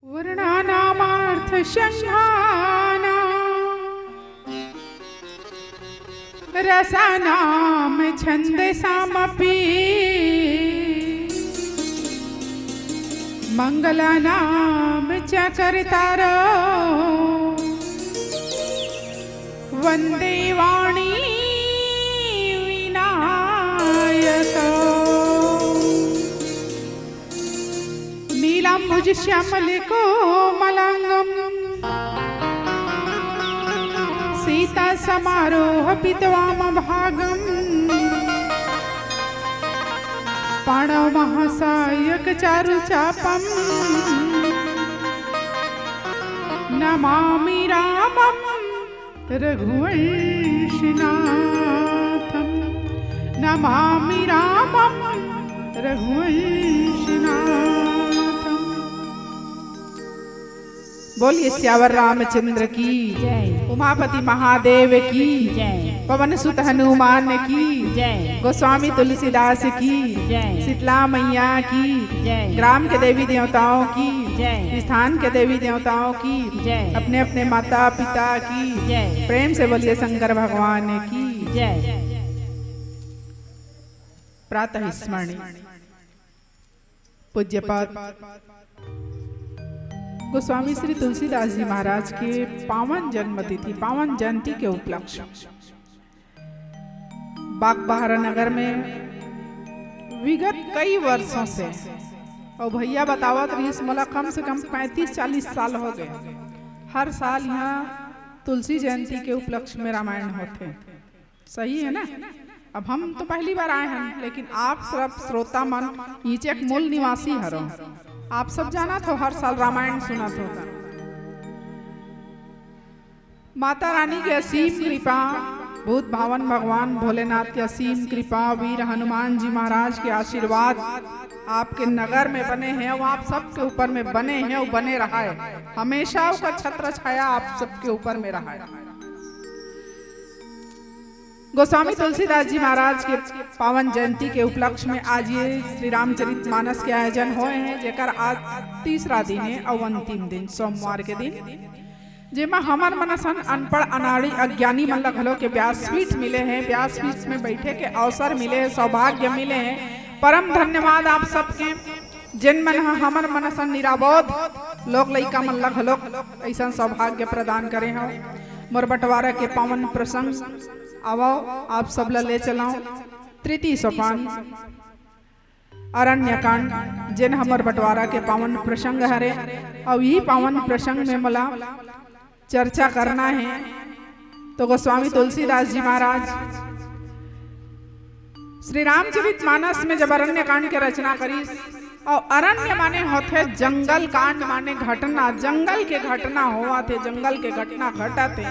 वर्णानामार्थशङ्घाना रसानां छन्दसामपि मङ्गलानां च कर्तारो वन्दे वाणी विनायको नीलाम्बुजश्यामलकोमलाङ्गं सीतासमारोहपितवामभागम् पाणवमहासायकचारुचापं नमामि रामं रघुवंशनाथं नमामि रामं रघुवंशनाथं। बोलिए सियावर रामचंद्र की जय, उमापति महादेव की जय, पवन सुत हनुमान की जय, गोस्वामी तुलसीदास की जय, शीतला मैया की जय, ग्राम के देवी देवताओं की जय, स्थान के देवी देवताओं की जय, अपने अपने माता पिता की जय, प्रेम से बोलिए शंकर भगवान की जय। प्रातः स्मरण पूज्यपाद गोस्वामी श्री तुलसीदास जी महाराज के पावन जन्मतिथि पावन जयंती के उपलक्ष्य बागबहारा नगर में विगत कई वर्षों से और भैया बतावत रही मला कम से कम 35-40 साल हो गए। हर साल यहाँ तुलसी जयंती के उपलक्ष्य में रामायण होते हैं। सही है ना? अब हम तो पहली बार आए हैं, लेकिन आप सब श्रोता मन नीचे मूल निवासी हरो, आप सब जाना तो हर साल रामायण सुना तो। माता रानी की असीम कृपा, भूत भावन भगवान भोलेनाथ की असीम कृपा, वीर हनुमान जी महाराज के आशीर्वाद आपके नगर में बने हैं और आप सबके ऊपर में बने हैं और बने रहा है, हमेशा उसका छत्र छाया आप सबके ऊपर में रहा है। गोस्वामी तुलसीदास जी महाराज के पावन जयंती के उपलक्ष्य में आज ये श्री रामचरितमानस के आयोजन हुए हैं, जेकर आज तीसरा दिन है और अंतिम दिन सोमवार के दिन, जेमा हमर मनसन अनपढ़ अनाड़ी अज्ञानी मन घलो के व्यासपीठ मिले हैं, व्यासपीठ में बैठे के अवसर मिले हैं, सौभाग्य मिले हैं। परम धन्यवाद आप सबके, जिन मन हमर मनसन निराबोध लोग लइका मन घलो ऐसा सौभाग्य प्रदान करे हो। मोर बंटवारा के पावन प्रसंग आवो आप सब ले चलाओ। तृतीय सोपान अरण्यकांड जिन हमर बंटवारा के पावन प्रसंग हरे, और यही पावन प्रसंग में मला चर्चा करना है। तो गोस्वामी तुलसीदास जी महाराज श्री रामचरितमानस में जब अरण्यकांड के रचना करी, और अरण्य माने होते जंगल, कांड माने घटना, जंगल के घटना हुआ थे, जंगल के घटना घटा थे।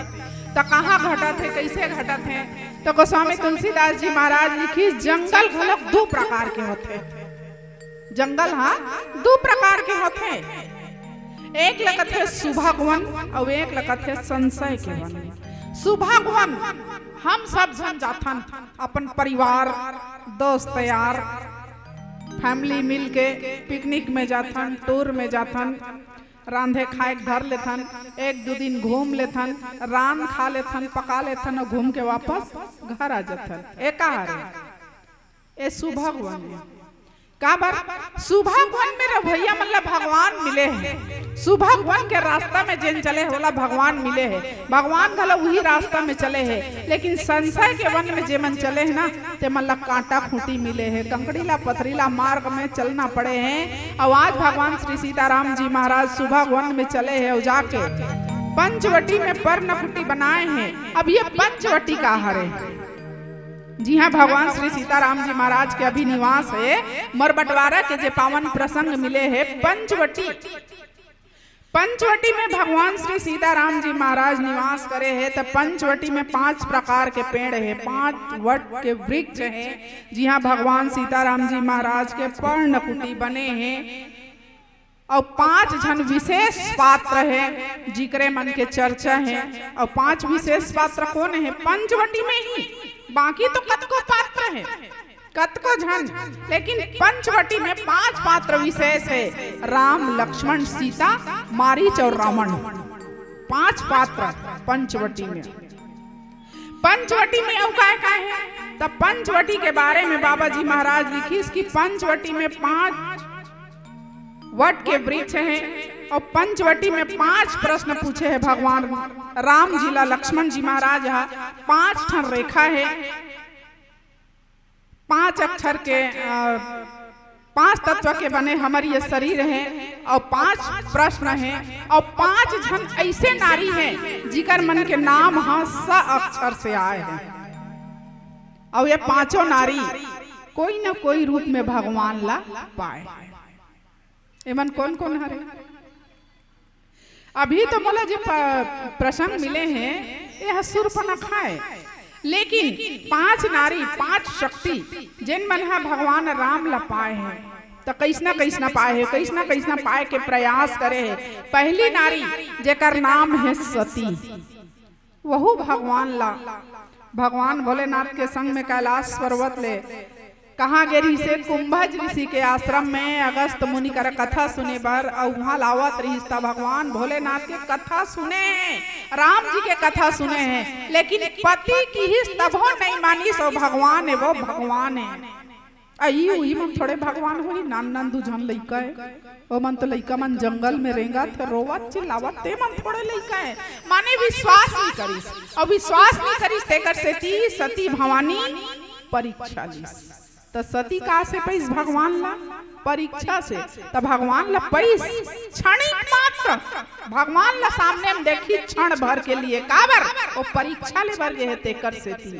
तो कहाँ घटा थे, कैसे घटा थे? तो गोस्वामी तुलसीदास जी महाराज लिखी जंगल घलक दो प्रकार के होते। जंगल हाँ दो प्रकार के होते, एक लगत है सुभग वन और एक लगत है संशय के वन। सुभग वन हम सब जन जाथन, अपन परिवार दोस्त यार फैमिली मिल के पिकनिक में जाथन, टूर में जाथन, रांधे खाए धर लेथन, एक दो दिन घूम लेथन, रान खा लेथन, पका लेथन और घूम के वापस घर आ जाथन। ए सुभग वन का बार सुभग वन में भैया मतलब भगवान मिले हैं। सुभग वन के रास्ता में जिन चले होला भगवान मिले हैं, भगवान घलो वही रास्ता में चले हैं। लेकिन संशय के वन में जे मन चले हैं ना, ते मतलब कांटा खूंटी मिले हैं, कंकड़ीला पथरीला मार्ग में चलना पड़े हैं। और आज भगवान श्री सीताराम जी महाराज सुभग वन में चले हैं और जाके पंचवटी में पर्णकुटी बनाए हैं। अब ये पंचवटी का हरे, जी हाँ, भगवान श्री सीताराम जी महाराज के अभी निवास है। मोर बंटवारा के जे पावन प्रसंग मिले हैं पंचवटी, पंचवटी में भगवान श्री सीताराम जी महाराज निवास करे हैं। तो पंचवटी में 5 प्रकार के पेड़ है, 5 वट के वृक्ष हैं। जी हाँ, भगवान सीताराम जी महाराज के पर्णकुटी बने हैं और 5 जन विशेष पात्र है जिक्रे मन के चर्चा है। और 5 विशेष पात्र कौन है? पंचवटी में ही, बाकी तो कतको पात्र है। कतको झन, लेकिन पंचवटी में 5 पात्र विशेष है। राम, लक्ष्मण, सीता, मारीच और रावण। 5 पात्र पंचवटी में। पंचवटी में अब काय काय है? तब पंचवटी के बारे में बाबा जी महाराज लिखी कि पंचवटी में 5 वट के वृक्ष हैं और पंचवटी में 5 प्रश्न पूछे हैं भगवान राम जी ला, लक्ष्मण जी महाराज। 5 ठन रेखा है, 5 अक्षर के 5 तत्व के बने हमारे ये शरीर है और 5 प्रश्न हैं और 5 जन ऐसे नारी हैं जिकर मन के नाम स अक्षर से आए हैं। और ये 5 नारी कोई न कोई रूप में भगवान ला पाए। एमन कौन कौन हरे? अभी तो मोला जो प्रसंग मिले हैं यह शूर्पणखा है, लेकिन 5 नारी 5 शक्ति जिन मन भगवान राम ला पाए हैं तो कैसना पाए है, कैसना पाए के प्रयास करे है। पहली नारी जेकर नाम है सती, वहु भगवान ला भगवान भोलेनाथ के संग में कैलाश पर्वत ले कहाँ गे रही से कुंभज ऋषि के आश्रम में अगस्त मुनि कर कथा सुने बर और वहां लावत रही था। भगवान भोलेनाथ के कथा सुने हैं, राम जी के कथा सुने हैं, लेकिन पति की ही तबो नहीं मानी। सो भगवान है, वो भगवान है। आई मन थोड़े भगवान हुई, नान दुझन लइका है। वो मन तो लइका मन जंगल में रेंगा थे, रोवत चिल्लावत, ते मन थोड़े लइका है। माने विश्वास नहीं करिस, और विश्वास नहीं करिस तेकर से सती भवानी परीक्षा ली। तो सती कहाँ से पैस भगवान ला? परीक्षा से। तो भगवान ला पैस क्षणिक मात्र भगवान ला सामने में देखी क्षण भर के लिए काबर वो परीक्षा ले बर गए तेकर से थी।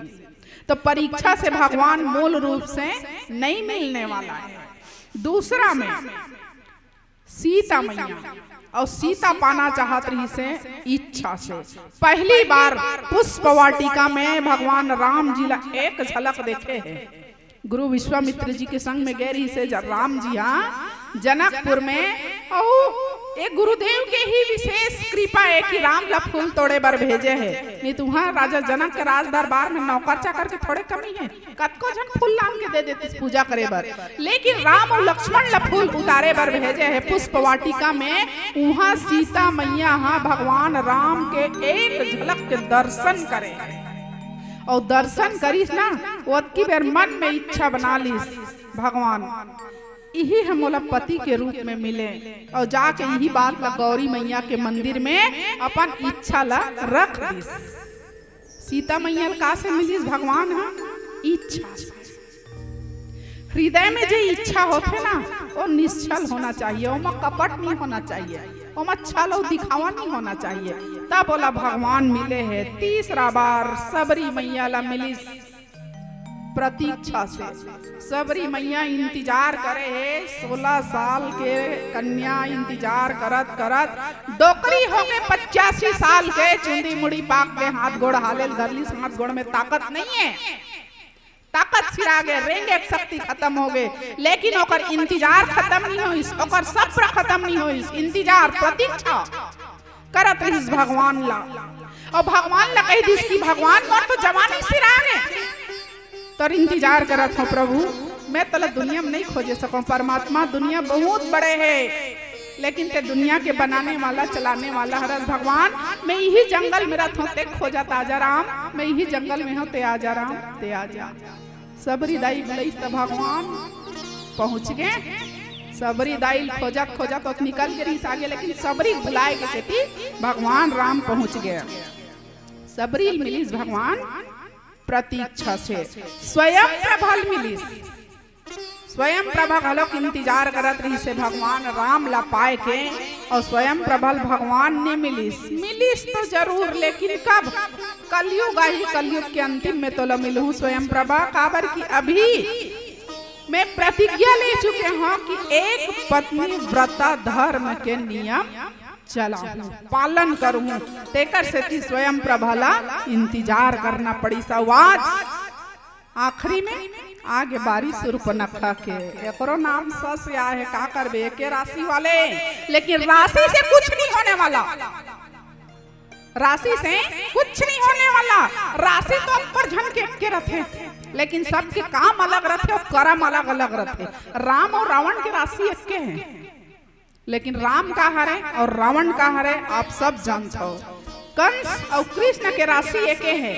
तो परीक्षा से भगवान मूल रूप से नहीं मिलने वाला है। दूसरा में सीता मैया, और सीता पाना चाहत रही से इच्छा से। पहली बार पुष्प वाटिका में भगवान राम जी ला एक झलक देखे है। गुरु विश्वामित्र जी के संग में गए रही से राम जी जनकपुर में, और एक गुरुदेव के ही विशेष कृपा है कि राम ला फूल तोड़े बर भेजे है। नहीं तो वहाँ राजा जनक के राज दरबार में नौकर चाकर के थोड़े कमी है, कतको जन फूल लान के दे देते पूजा करे बर, लेकिन राम और लक्ष्मण ला फूल उतारे बर भेजे है पुष्प वाटिका में। वहाँ सीता मैया भगवान राम के एक झलक के दर्शन करे, और दर्शन करीस ना ओतकी बेर मन में इच्छा बना लीस भगवान यही हमोला पति के रूप में मिले, और जाके यही बात ला गौरी मैया के मंदिर में अपन इच्छा ला रख दीस। सीता मैया का से मिलीस भगवान इच्छा। हृदय में जो इच्छा होते ना वो निश्चल होना चाहिए, ओमा कपट नहीं होना चाहिए, ओमा छल और दिखावा नहीं होना चाहिए। तब बोला भगवान मिले है। तीसरा बार सबरी मैया ला मिली प्रतीक्षा से। सबरी मैया इंतजार करे है, 16 साल के कन्या इंतजार करत करत डोकरी हो गए 85 साल के, चुंदी मुड़ी पाक के हाथ गोड़ हाले धरली, हाथ गोड़ में ताकत नहीं है, ताकत सिरा गए, रेंगे शक्ति खत्म हो गए, लेकिन ओकर इंतजार खत्म नहीं होइस, ओकर सब्र खत्म नहीं होइस। इंतजार प्रतीक्षा करत रहिस भगवान ला, और भगवान ला कह दिस कि भगवान मोर तो जवानी सिरा गए, तर इंतजार करत हो प्रभु। मैं तला दुनिया में नहीं खोजे सकूं, परमात्मा दुनिया बहुत बड़े है, लेकिन ते दुनिया के बनाने वाला चलाने वाला हरस भगवान। मैं यही जंगल में रहता हूँ, ते खोजा ताजा राम, मैं यही जंगल में हूँ, ते आजा राम, ते आजा। सबरी दाई बुलाई तो भगवान पहुँच गए। सबरी दाई खोजा खोजा तो निकल के रही आगे, लेकिन सबरी बुलाए के चेती भगवान राम पहुँच गया। सबरी मिलीस भगवान प्रतीक्षा से। स्वयं प्रभल मिलीस, स्वयं प्रभा घलोक इंतजार करत रही से भगवान राम ला पाए के, और स्वयं प्रभल भगवान ने मिलीस तो जरूर, लेकिन कब? कलयुग आई, कलयुग के अंतिम में तो मिलूं स्वयं प्रभा। काबर की अभी मैं प्रतिज्ञा ले चुके हूँ कि एक पत्नी व्रता धर्म के नियम चलाऊं, पालन करूं, तेकर से कि स्वयं प्रभाला इंतजार करना पड़ी। सवाज आखिरी में आगे बारी शूर्पणखा के, एकरो नाम स से आया है, का करबे के राशि वाले, लेकिन राशि से कुछ नहीं होने वाला, राशि से कुछ नहीं होने वाला। राशि तो ऊपर झन के रखे, लेकिन सबके काम अलग रहते और कर्म अलग अलग रहते। राम और रावण के राशि एक के हैं, लेकिन राम का हरे और रावण का हरे आप सब जानते हो। कंस और कृष्ण के राशि एक है,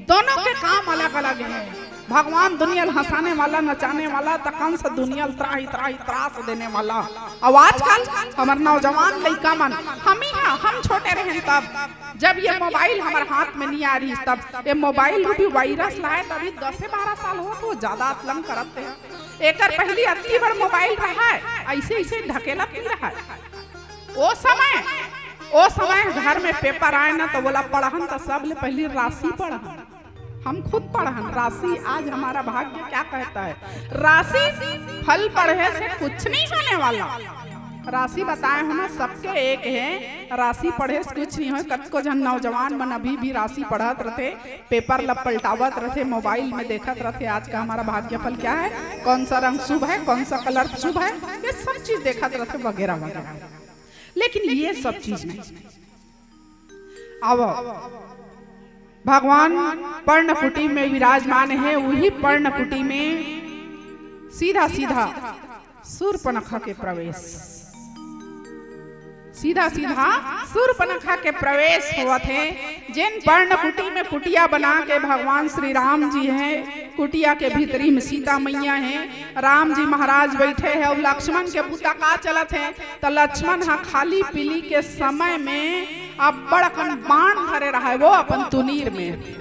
दोनों के काम अलग अलग हैं। भगवान दुनिया हंसाने वाला नचाने वाला, तो कंस दुनिया त्राही त्राही त्रास देने वाला। और आजकल हमारे नौजवान लड़का मन हम छोटे रहे तब जब ये मोबाइल हमारे हाथ में नहीं आ रही, तब ये मोबाइल रूपी वायरस लाए तभी 10 से 12 साल हो तो ज्यादा अतलंग करते हैं। एक पहली अति बड़ मोबाइल रहा है, ऐसे ऐसे ढकेला पी रहा है। ओ समय घर में पेपर आए ना तो बोला पढ़हन, तो सब ले पहली राशि पढ़हन। हम खुद पढ़हन राशि। आज हमारा भाग्य क्या कहता है, राशि फल पढ़े से कुछ नहीं होने वाला। राशि बताए हमें सबके एक है, राशि पढ़े से कुछ नहीं हो। कतको जन नौजवान मन अभी भी राशि पढ़त रहते, पेपर लब पलटावत रहते, मोबाइल में देखत रहते आज का हमारा भाग्य फल क्या है, कौन सा रंग शुभ है, कौन सा कलर शुभ है, ये सब चीज देखत रहते वगैरह वगैरह। लेकिन ये सब चीज नहीं। अब भगवान पर्णकुटी में विराजमान है, वही पर्णकुटी में सीधा सीधा शूर्पणखा के प्रवेश, सीधा सीधा शूर्पणखा के प्रवेश हुआ थे। जिन पर्णकुटी में कुटिया बना के भगवान श्री राम जी हैं, कुटिया के भीतरी में सीता मैया हैं, राम जी महाराज बैठे हैं और लक्ष्मण के पुता का चलत है। तो लक्ष्मण हा खाली पीली के समय में अब बड़कन बाण धरे रहा है, वो अपन तुनीर में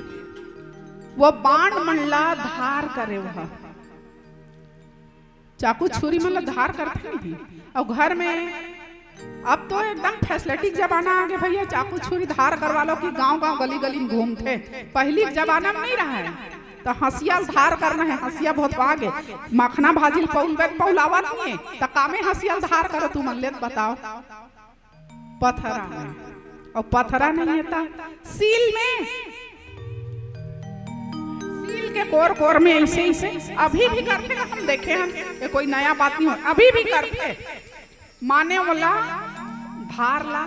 वो बाण मंडला धार करे, वह चाकू छुरी मतलब धार करते नहीं। और घर में अब तो एकदम फैसिलिटी जमाना आ गया भैया, चाकू छुरी धार करवा लो कि गांव गांव गली गली घूमते। पहली जमाना में नहीं रहा है, तो हंसिया धार करना है, हंसिया बहुत आगे मखना भाजी पौलावा नहीं है, तो कामे हंसिया धार करो तू मन ले बताओ। पथरा में, और पथरा नहीं था सील में, सील के कोर कोर में ऐसे ऐसे अभी भी करते हैं। हम देखे हम, ये कोई नया बात नहीं हो, अभी भी करते। माने वाला धार ला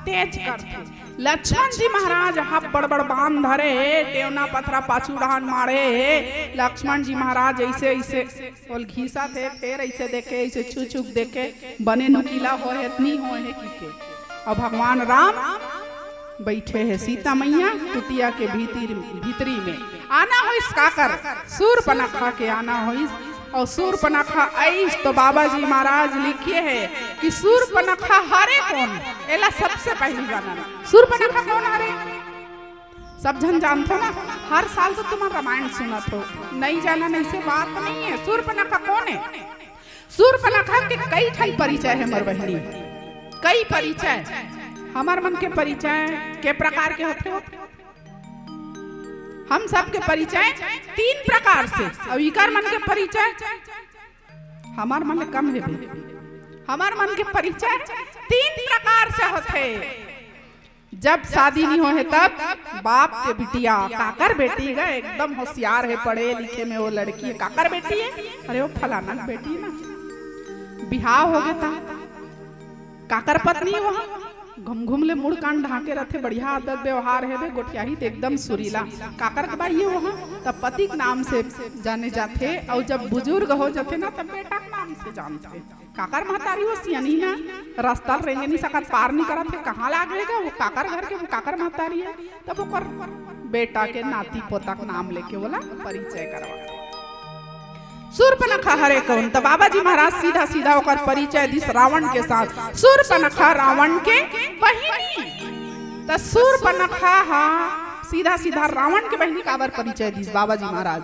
तेज करते। लक्ष्मण जी महाराज हाथ बड़ बड़ बांध धरे, टेवना पथरा पाछू डहान मारे। लक्ष्मण जी महाराज ऐसे ऐसे बोल घीसा थे, फिर ऐसे देखे, ऐसे छू छू देखे, बने नुकीला हो है इतनी हो है कि। और भगवान राम बैठे है, सीता मैया कुटिया के भीतरी में। आना हो इस काकर शूर्पणखा के आना हो इस, और शूर्पणखा ऐस तो बाबा जी महाराज लिखे है कि शूर्पणखा हरे कौन, एला सबसे पहली जाना शूर्पणखा कौन हरे सब जन जानते हो ना। हर साल तो तुम्हारा रामायण सुनत हो, नहीं जाना नहीं से बात नहीं है। शूर्पणखा कौन है, शूर्पणखा के कई ठन परिचय है मोर बहनी, कई परिचय। हमार मन के परिचय के प्रकार के होते हो, हम सब के परिचय 3 प्रकार से। अब इकर मन के परिचय हमार मन कम है, हमार मन के परिचय 3 प्रकार से होते। जब शादी नहीं हो है तब बाप के बिटिया काकर बेटी गए, एकदम होशियार है, पढ़े लिखे में वो लड़की है, काकर बेटी है, अरे वो फलाना बेटी ना। बिहाव हो गया था, काकर पत्नी वहाँ घूम घूम ले मुड़ कान ढाके रहते, बढ़िया आदत व्यवहार है, गोठियाही तो एकदम सुरीला। काकर के भाई वहाँ तब पति के नाम से जाने जाते, और जब बुजुर्ग हो जाते ना तब बेटा के नाम से जानते। काकर महतारी वो सियानी ना, रास्ता रेंगे नहीं सकत, पार नहीं करते, कहाँ लागेगा वो काकर घर के, वो काकर महतारी है। तब वो बेटा के नाती पोता का नाम लेके बोला परिचय करवा। शूर्पणखा हरे कौन, तो बाबा जी महाराज सीधा सीधा होकर परिचय दिस रावण के साथ। शूर्पणखा रावण के बहिनी, तो शूर्पणखा सीधा सीधा रावण के बहिनी काबर परिचय दिस बाबा जी महाराज।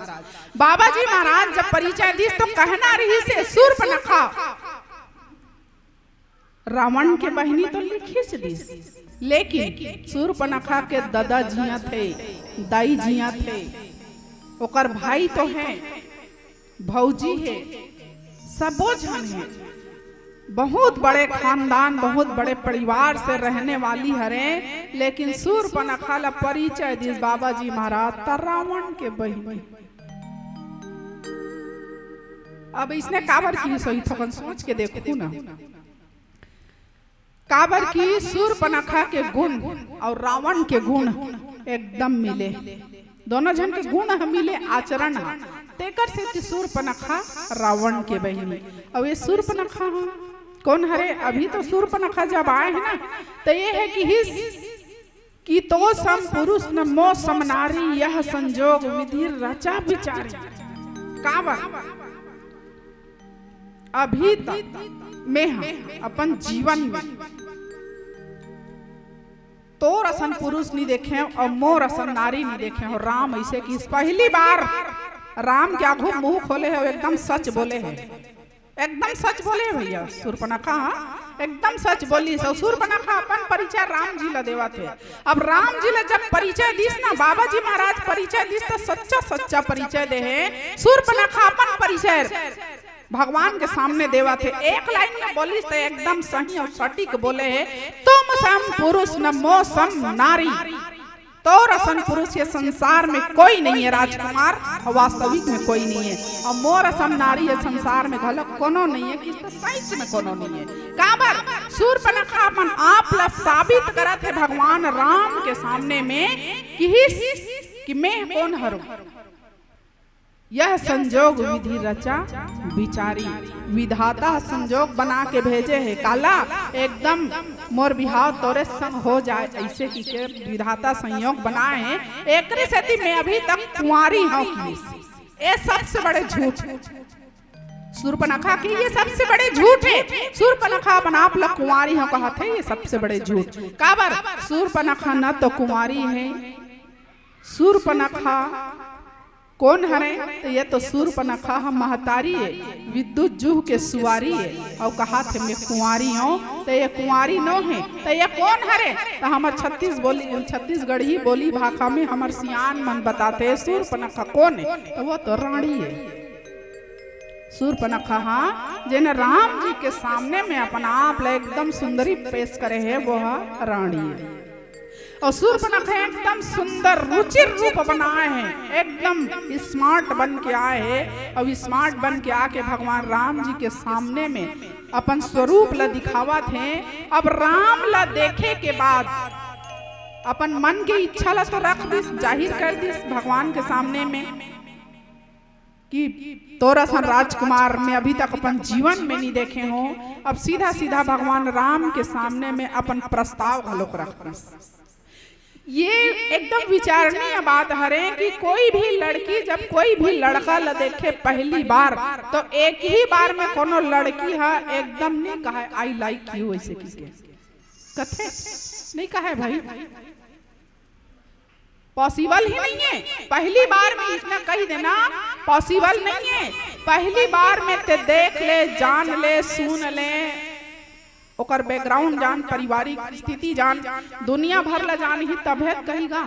बाबा जी महाराज जब परिचय दिस तो कहना रही से शूर्पणखा रावण के बहिनी तो लिखी से दिस, लेकिन शूर्पणखा के दादा जिया थे, दाई जिया थे, ओकर भाई तो है, भौजी है, सबो जन है, बहुत बड़े खानदान बहुत बड़े परिवार से रहने वाली हरे। लेकिन शूर्पणखा ला परिचय दिस बाबा जी महाराज रावण के बहिनी। अब इसने काबर की सही थकन सोच के देखो ना, काबर की शूर्पणखा के गुण और रावण के गुण एकदम मिले, दोनों जन के गुण ह मिले, आचरण ह, तेकर से शूर्पणखा रावण के बहिनी। अब ये शूर्पणखा कौन हरे? अभी तो शूर्पणखा जब आए है ना, तो ये है कि तो सम पुरुष न मो सम नारी, यह संजोग विधि रचा विचारी। का बात अभी तक में अपन जीवन में तो रसन पुरुष नहीं देखे और मोर रसन नारी नहीं देखे हो। राम ऐसे कि पहली बार राम क्या खूब मुंह खोले है, एकदम सच बोले है, एकदम सच बोले है भैया। शूर्पणखा एकदम सच बोली। शूर्पणखा अपन परिचय राम जी ला देवा थे। अब राम जी ला जब परिचय दिस ना, बाबा जी महाराज परिचय दिस तो सच्चा सच्चा परिचय दे है। शूर्पणखा अपन परिचय भगवान के सामने देवा थे। एक लाइन में बोली तो एकदम सही और सटीक बोले है, तुम सम पुरुष न मो सम नारी। तो रसन पुरुष ये संसार में कोई नहीं है राजकुमार, वास्तविक में कोई नहीं है। और मोर रसन नारी ये संसार में घलो कोनो नहीं है, कि सच में कोनो नहीं है। काबर शूर्पणखा अपन आप ला साबित करत है भगवान राम के सामने में कि मैं कौन हूँ। यह संजोग विधि रचा विचारी। विधाता संजोग बना के भेजे है, काला एकदम मोर बिहाव तोरे संग हो जाए ऐसे की के विधाता संयोग बनाए हैं। एक से मैं अभी तक कुंवारी हूँ, ये सबसे बड़े झूठ शूर्पणखा के, ये सबसे बड़े झूठ है। शूर्पणखा अपन आप लग कुंवारी हो कहा थे, ये सबसे बड़े झूठ। काबर शूर्पणखा न तो कुंवारी है। शूर्पणखा कौन हरे? तो ये तो शूर्पणखा हम महतारी है, विद्युत जूह के सुवारी है। और कहा थे मैं कुंवारी हूँ, तो ये कुंवारी नो है। तो ये कौन हरे? तो हमार छत्तीसगढ़ी बोली भाषा में हमार सियान मन बताते हैं शूर्पणखा कौन है? तो वो तो रानी है। शूर्पणखा जिन्हें राम जी के सामने में अपना आप एकदम सुंदरी पेश करे है, वो रानी है। और शूर्पणखा एकदम सुंदर रुचिर रूप बनाए हैं, एकदम स्मार्ट बन के आए हैं। और स्मार्ट बन के आके भगवान राम जी के सामने में अपन स्वरूप ला दिखावा थे। अब राम ला देखे के बाद अपन मन की इच्छा ला तो रख दिस, जाहिर कर दिस भगवान के सामने में कि तोरा सन राजकुमार में अभी तक अपन जीवन में नहीं देखे हो। अब सीधा सीधा भगवान राम के सामने में अपन प्रस्ताव घलोक रख दिस। ये एकदम विचारणीय बात है कि कोई भी लड़की जब कोई भी लड़का ला देखे पहली बार, तो एक ही बार में कोनो लड़की है एकदम नहीं कहे आई लाइक यू, ऐसे कथे नहीं कहे भाई, पॉसिबल ही नहीं है। पहली बार में इतना कही देना पॉसिबल नहीं है। पहली बार में ते देख ले, जान ले, सुन ले, ओकर बैकग्राउंड जान, पारिवारिक स्थिति जान, दुनिया भर ला जान ही तबे कहीगा।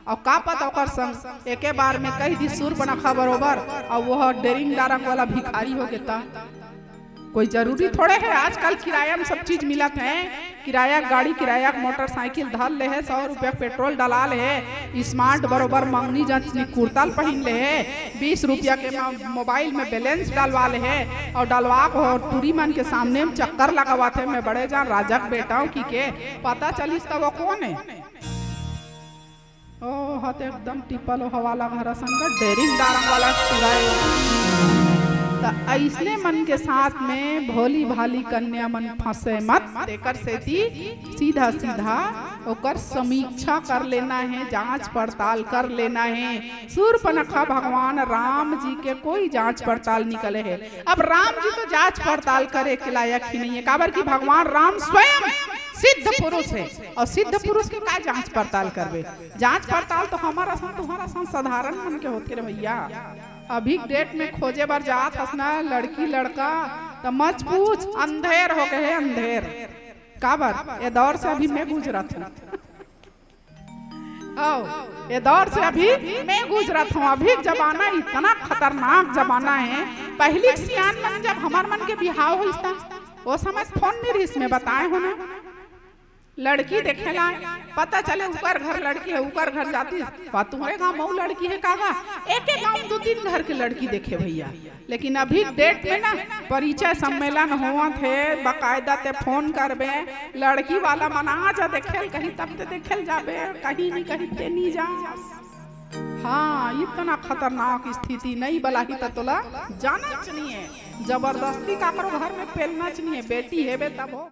और का पता ओकर संग एके बार में कही दी शूर्पणखा बरोबर और वो डेरिंग डारंग वाला भिखारी हो गया। कोई जरूरी थोड़े है, आजकल किराया में सब चीज मिलत है। किराया गाड़ी, किराया मोटरसाइकिल धल ले है, 100 रुपया पेट्रोल डला ले है, स्मार्ट बरोबर मंगनी जांचनी कुर्ताल पहन ले है, 20 रुपया के मोबाइल में बैलेंस डालवा ले है। और डलवा को और टूरी मन के सामने में चक्कर लगावाते मैं बड़े जान राजक बेटा हूँ की के पता चलिस तब वो कौन है। ओ हाथ एकदम टिपल हवाला घर संग डेरिंग डारंग वाला। ऐसने मन के साथ में भोली भाली कन्या मन फंसे मत, देकर से सीधा सीधा ओकर समीक्षा कर लेना है, जांच पड़ताल कर लेना है। शूर्पणखा भगवान राम जी के कोई जांच पड़ताल निकले है। अब राम जी तो जांच पड़ताल करे के लायक ही नहीं है, काबर की भगवान राम स्वयं सिद्ध पुरुष है। और सिद्ध पुरुष के का जांच पड़ताल करबे? जांच पड़ताल तो हमारा सन तुम्हारा सन साधारण मन के होते रे भैया। अभी डेट में खोजे बार जात हसना लड़की लड़का तो मत पूछ, अंधेर हो गए अंधेर। काबर ये दौर से अभी मैं गुजरत हूँ, ये दौर से अभी मैं गुजरत हूँ। अभी जमाना इतना खतरनाक जमाना है। पहली सियान मन जब हमार मन के बिहाव हो वो समय फोन में रिस में बताए हो ना, लड़की देखेला पता चले ऊपर घर लड़की है, ऊपर घर जाती तुम्हारे गाँव मऊ लड़की है कागा, एक गाँव 2-3 घर की लड़की देखे भैया। लेकिन अभी डेट में ना परिचय सम्मेलन हुआ थे, बाकायदा ते फोन करबे, लड़की वाला मना जा देखे कहीं तब ते देखे जाबे, कहीं नहीं कहीं ते नहीं जा। हाँ, इतना खतरनाक स्थिति नहीं बलाही त तोला जाना चाहिए, जबरदस्ती काकरो घर में पेलना चाहिए, बेटी हेबे तब हो।